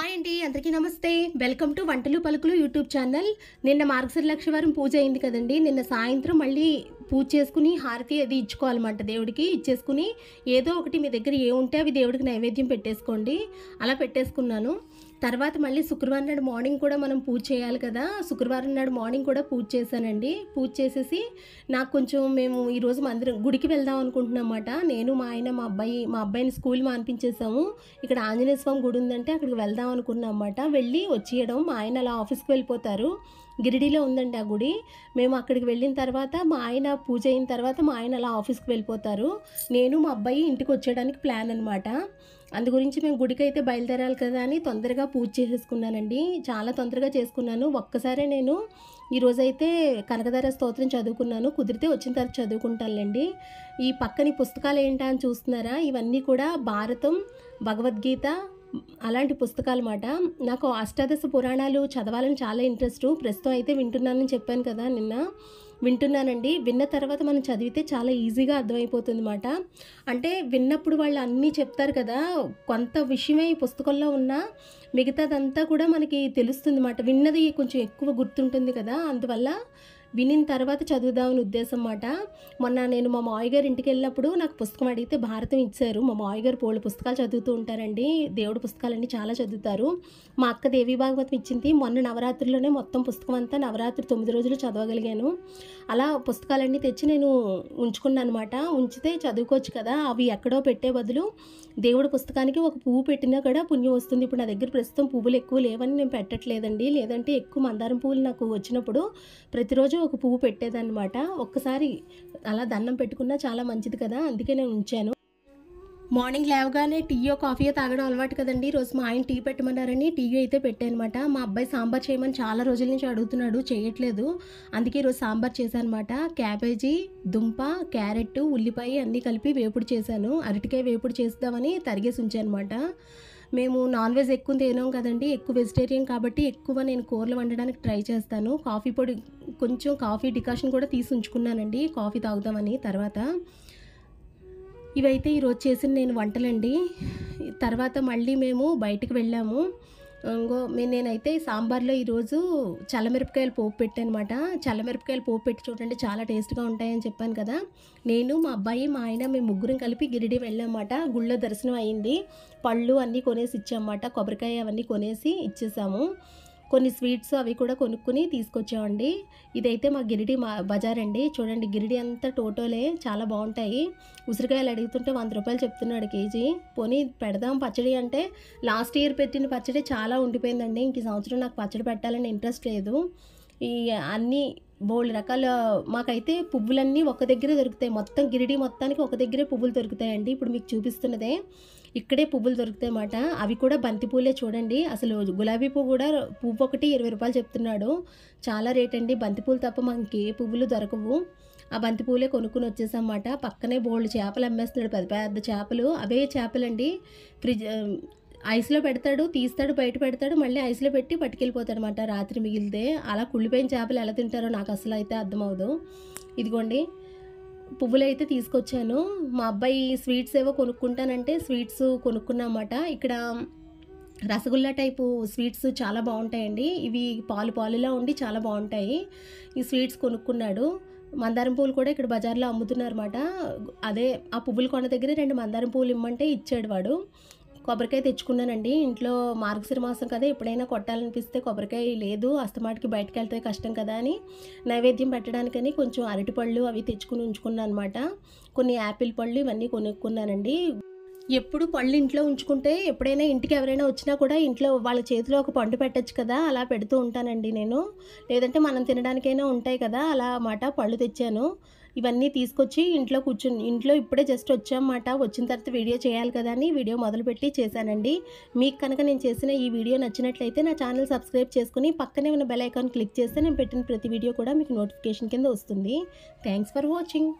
Hi అండి, అందరికీ నమస్తే. వెల్కమ్ టు వంటలు పలుకులు యూట్యూబ్ ఛానల్. నిన్న మార్గశిర లక్షవారం పూజ అయింది కదండి. నిన్న సాయంత్రం మళ్ళీ పూజ చేసుకుని హారతి అది ఇచ్చుకోవాలన్నమాట. దేవుడికి ఇచ్చేసుకుని ఏదో ఒకటి మీ దగ్గర ఏముంటే అవి దేవుడికి నైవేద్యం పెట్టేసుకోండి. అలా పెట్టేసుకున్నాను. తర్వాత మళ్ళీ శుక్రవారం నాడు మార్నింగ్ కూడా మనం పూజ చేయాలి కదా. శుక్రవారం నాడు మార్నింగ్ కూడా పూజ చేశానండి. పూజ చేసేసి నాకు కొంచెం మేము ఈరోజు మందిరం గుడికి వెళ్దాం అనుకుంటున్నాం అన్నమాట. నేను మా ఆయన మా అబ్బాయిని స్కూల్ మానిపించేసాము. ఇక్కడ ఆంజనేయ స్వామి గుడి ఉందంటే అక్కడికి వెళ్దాం అనుకున్నాం అన్నమాట. వెళ్ళి వచ్చేయడం. మా ఆయన అలా ఆఫీస్కి వెళ్ళిపోతారు. గిరిడీలో ఉందండి ఆ గుడి. మేము అక్కడికి వెళ్ళిన తర్వాత మా ఆయన పూజ అయిన తర్వాత మా ఆయన అలా ఆఫీస్కి వెళ్ళిపోతారు. నేను మా అబ్బాయి ఇంటికి వచ్చేయడానికి ప్లాన్ అనమాట. అందు గురించి మేము గుడికి అయితే బయలుదేరాలి కదా అని తొందరగా పూజ చేసేసుకున్నానండి. చాలా తొందరగా చేసుకున్నాను. ఒక్కసారే నేను ఈరోజైతే కనకధార స్తోత్రం చదువుకున్నాను. కుదిరితే వచ్చిన తర్వాత చదువుకుంటానులేండి. ఈ పక్కని పుస్తకాలు ఏంటా అని చూస్తున్నారా? ఇవన్నీ కూడా భారతం, భగవద్గీత అలాంటి పుస్తకాలు మాట. నాకు అష్టాదశ పురాణాలు చదవాలని చాలా ఇంట్రెస్ట్. ప్రస్తుతం అయితే వింటున్నానని చెప్పాను కదా, నిన్న వింటున్నానండి. విన్న తర్వాత మనం చదివితే చాలా ఈజీగా అర్థమైపోతుంది మాట. అంటే విన్నప్పుడు వాళ్ళు అన్నీ చెప్తారు కదా, కొంత విషయమే ఈ పుస్తకంలో ఉన్న మిగతాదంతా కూడా మనకి తెలుస్తుంది మాట. విన్నది కొంచెం ఎక్కువ గుర్తుంటుంది కదా, అందువల్ల వినిన తర్వాత చదువుదామని ఉద్దేశం మాట. మొన్న నేను మా మావయ్య గారి ఇంటికి వెళ్ళినప్పుడు నాకు పుస్తకం అడిగితే భారతం ఇచ్చారు. మా మావయ్య గారు బోల్డు పుస్తకాలు చదువుతూ ఉంటారండి. దేవుడి పుస్తకాలన్నీ చాలా చదువుతారు. మా అక్క దేవీ భాగవతం ఇచ్చింది. మొన్న నవరాత్రిలోనే మొత్తం పుస్తకం అంతా నవరాత్రి 9 రోజులు చదవగలిగాను. అలా పుస్తకాలన్నీ తెచ్చి నేను ఉంచుకున్నాను అనమాట. ఉంచితే చదువుకోవచ్చు కదా, అవి ఎక్కడో పెట్టే బదులు దేవుడి పుస్తకానికి ఒక పువ్వు పెట్టినా కూడా పుణ్యం వస్తుంది. ఇప్పుడు నా దగ్గర ప్రస్తుతం పువ్వులు ఎక్కువ లేవని నేను పెట్టట్లేదండి. లేదంటే ఎక్కువ మందారం పువ్వులు నాకు వచ్చినప్పుడు ప్రతిరోజు ఒక పువ్వు పెట్టేదన్నమాట. ఒక్కసారి అలా దండం పెట్టుకున్నా చాలా మంచిది కదా, అందుకే నేను ఉంచాను. మార్నింగ్ లేవగానే టీయో కాఫీయో తాగడం అలవాటు కదండి. ఈరోజు మా ఆయన టీ పెట్టమన్నారని టీ అయితే పెట్టానమాట. మా అబ్బాయి సాంబార్ చేయమని చాలా రోజుల నుంచి అడుగుతున్నాడు, చేయట్లేదు. అందుకే ఈరోజు సాంబార్ చేశానమాట. క్యాబేజీ, దుంప, క్యారెట్, ఉల్లిపాయ అన్నీ కలిపి వేపుడు చేశాను. అరటికాయ వేపుడు చేద్దామని తరిగేసి ఉంచానమాట. మేము నాన్ వెజ్ ఎక్కువ తినాం కదండి, ఎక్కువ వెజిటేరియన్ కాబట్టి ఎక్కువ నేను కూరలు వండడానికి ట్రై చేస్తాను. కాఫీ పొడి కొంచెం కాఫీ డికాషన్ కూడా తీసి ఉంచుకున్నానండి, కాఫీ తాగుదామని. తర్వాత ఇవైతే ఈరోజు చేసిన నేను వంటలండి. తర్వాత మళ్ళీ మేము బయటికి వెళ్ళాము. నేనైతే సాంబార్లో ఈరోజు చల్లమిరపకాయలు పోపు పెట్టానమాట. చల్లమిరపకాయలు పోపు పెట్టి చూడండి, చాలా టేస్ట్గా ఉంటాయని చెప్పాను కదా. నేను మా అబ్బాయి మా ఆయన మేము ముగ్గురం కలిపి గిరిడి వెళ్ళామన్నమాట. గుళ్ళో దర్శనం అయింది. పళ్ళు అన్నీ కొనేసి ఇచ్చామన్నమాట. కొబ్బరికాయ అవన్నీ కొనేసి ఇచ్చేసాము. కొన్ని స్వీట్స్ అవి కూడా కొనుక్కుని తీసుకొచ్చామండి. ఇదైతే మా గిరిడి బజార్ అండి. చూడండి, గిరిడి అంతా టోటోలే, చాలా బాగుంటాయి. ఉసిరికాయలు అడుగుతుంటే 100 రూపాయలు చెప్తున్నాడు కేజీ. పోనీ పెడదాం పచ్చడి అంటే లాస్ట్ ఇయర్ పెట్టిన పచ్చడి చాలా ఉండిపోయిందండి. ఇంక ఈ సంవత్సరం నాకు పచ్చడి పెట్టాలని ఇంట్రెస్ట్ లేదు. ఈ అన్నీ బోల్డ్ రకాల మాకైతే పువ్వులన్నీ ఒక దగ్గరే దొరుకుతాయి. మొత్తం గిరిడి మొత్తానికి ఒక దగ్గరే పువ్వులు దొరుకుతాయండి. ఇప్పుడు మీకు చూపిస్తున్నదే ఇక్కడే పువ్వులు దొరుకుతాయి అన్నమాట. అవి కూడా బంతి పూలే చూడండి. అసలు గులాబీ పువ్వు కూడా పువ్వు ఒకటి 20 రూపాయలు చెప్తున్నాడు. చాలా రేట్ అండి. బంతి పూలు తప్ప మనకి ఏ పువ్వులు దొరకవు. ఆ బంతి పూలే కొనుక్కుని వచ్చేసామన్నమాట. పక్కనే బోల్డ్ చేపలు అమ్మేస్తున్నాడు, పెద్ద పెద్ద చేపలు. అవే చేపలండి. ఫ్రిడ్జ్ ఐస్లో పెడతాడు, తీస్తాడు, బయట పెడతాడు, మళ్ళీ ఐస్లో పెట్టి పట్టుకెళ్ళిపోతాడు అనమాట రాత్రి మిగిలితే. అలా కుళ్ళిపోయిన చేపలు ఎలా తింటారో నాకు అసలు అయితే అర్థమవుదు. ఇదిగోండి పువ్వులు అయితే తీసుకొచ్చాను. మా అబ్బాయి స్వీట్స్ ఏవో కొనుక్కుంటానంటే స్వీట్స్ కొనుక్కున్నామాట. ఇక్కడ రసగుల్లా టైపు స్వీట్స్ చాలా బాగుంటాయండి. ఇవి పాలు పాలులా ఉండి చాలా బాగుంటాయి. ఈ స్వీట్స్ కొనుక్కున్నాడు. మందారం పువ్వులు కూడా ఇక్కడ బజార్లో అమ్ముతున్నారన్నమాట. అదే ఆ పువ్వులు కొన్న దగ్గర 2 మందారం పువ్వులు ఇమ్మంటే ఇచ్చాడు వాడు. కొబ్బరికాయ తెచ్చుకున్నానండి. ఇంట్లో మార్గశిర మాసం కదా, ఎప్పుడైనా కొట్టాలనిపిస్తే కొబ్బరికాయ లేదు, అస్తమాటికి బయటకు వెళ్తే కష్టం కదా అని నైవేద్యం పెట్టడానికని కొంచెం అరటిపళ్ళు అవి తెచ్చుకుని ఉంచుకున్నాను అనమాట. కొన్ని యాపిల్ పళ్ళు ఇవన్నీ కొనుక్కున్నానండి. ఎప్పుడు పళ్ళు ఇంట్లో ఉంచుకుంటే ఎప్పుడైనా ఇంటికి ఎవరైనా వచ్చినా కూడా ఇంట్లో వాళ్ళ చేతిలో ఒక పండు పెట్టచ్చు కదా, అలా పెడుతూ ఉంటానండి నేను. లేదంటే మనం తినడానికైనా ఉంటాయి కదా, అలా మాట పళ్ళు తెచ్చాను. ఇవన్నీ తీసుకొచ్చి ఇంట్లో ఇప్పుడే జస్ట్ వచ్చామన్నమాట. వచ్చిన తర్వాత వీడియో చేయాలి కదా అని వీడియో మొదలుపెట్టి చేశానండి. మీకు కనుక నేను చేసిన ఈ వీడియో నచ్చినట్లయితే నా ఛానల్ సబ్స్క్రైబ్ చేసుకుని పక్కనే ఉన్న బెల్ ఐకాన్ క్లిక్ చేస్తే నేను పెట్టిన ప్రతి వీడియో కూడా మీకు నోటిఫికేషన్ కింద వస్తుంది. Thanks for watching.